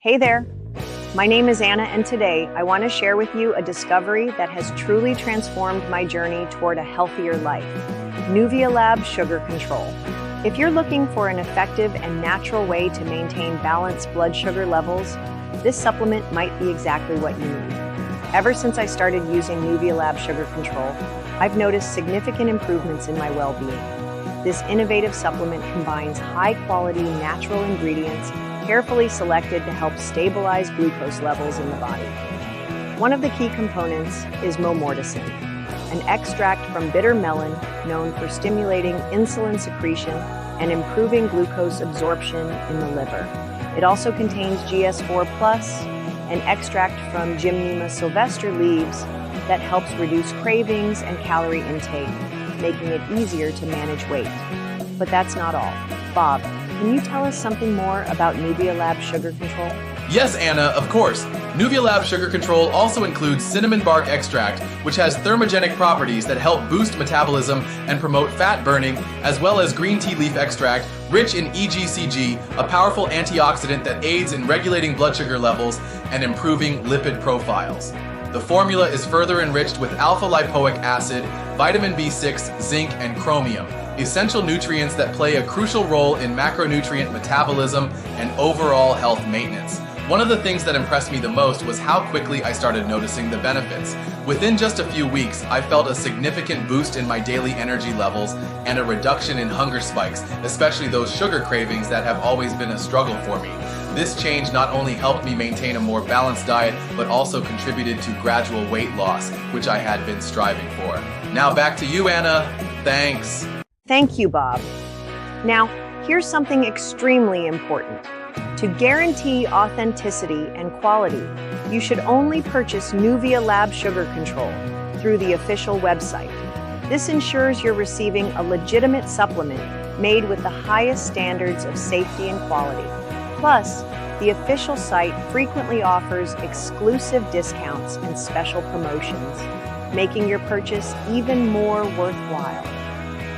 Hey there, my name is Anna, and today I want to share with you a discovery that has truly transformed my journey toward a healthier life: NuviaLab Sugar Control. If you're looking for an effective and natural way to maintain balanced blood sugar levels, this supplement might be exactly what you need. Ever since I started using NuviaLab Sugar Control, I've noticed significant improvements in my well-being. This innovative supplement combines high-quality natural ingredients carefully selected to help stabilize glucose levels in the body. One of the key components is momortisine, an extract from bitter melon known for stimulating insulin secretion and improving glucose absorption in the liver. It also contains GS4+, an extract from Gymnema sylvestre leaves that helps reduce cravings and calorie intake, making it easier to manage weight. But that's not all. Bob, can you tell us something more about NuviaLab Sugar Control? Yes, Anna, of course. NuviaLab Sugar Control also includes cinnamon bark extract, which has thermogenic properties that help boost metabolism and promote fat burning, as well as green tea leaf extract, rich in EGCG, a powerful antioxidant that aids in regulating blood sugar levels and improving lipid profiles. The formula is further enriched with alpha-lipoic acid, vitamin B6, zinc, and chromium, essential nutrients that play a crucial role in macronutrient metabolism and overall health maintenance. One of the things that impressed me the most was how quickly I started noticing the benefits. Within just a few weeks, I felt a significant boost in my daily energy levels and a reduction in hunger spikes, especially those sugar cravings that have always been a struggle for me. This change not only helped me maintain a more balanced diet, but also contributed to gradual weight loss, which I had been striving for. Now back to you, Anna. Thanks. Thank you, Bob. Now, here's something extremely important. To guarantee authenticity and quality, you should only purchase NuviaLab Sugar Control through the official website. This ensures you're receiving a legitimate supplement made with the highest standards of safety and quality. Plus, the official site frequently offers exclusive discounts and special promotions, making your purchase even more worthwhile.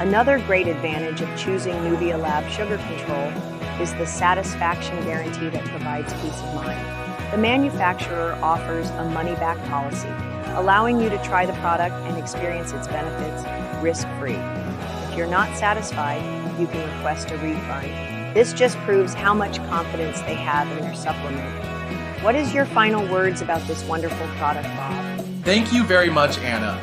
Another great advantage of choosing NuviaLab Sugar Control is the satisfaction guarantee that provides peace of mind. The manufacturer offers a money-back policy, allowing you to try the product and experience its benefits risk-free. If you're not satisfied, you can request a refund. This just proves how much confidence they have in their supplement. What is your final words about this wonderful product, Bob? Thank you very much, Anna.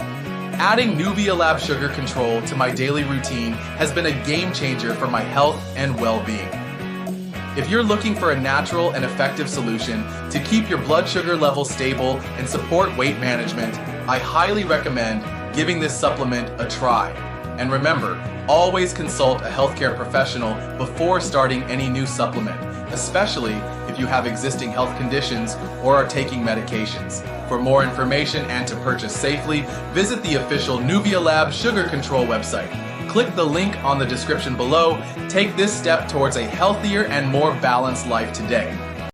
Adding NuviaLab Sugar Control to my daily routine has been a game changer for my health and well-being. If you're looking for a natural and effective solution to keep your blood sugar level stable and support weight management, I highly recommend giving this supplement a try. And remember, always consult a healthcare professional before starting any new supplement, especially if you have existing health conditions or are taking medications. For more information and to purchase safely, visit the official NuviaLab Sugar Control website. Click the link on the description below. Take this step towards a healthier and more balanced life today.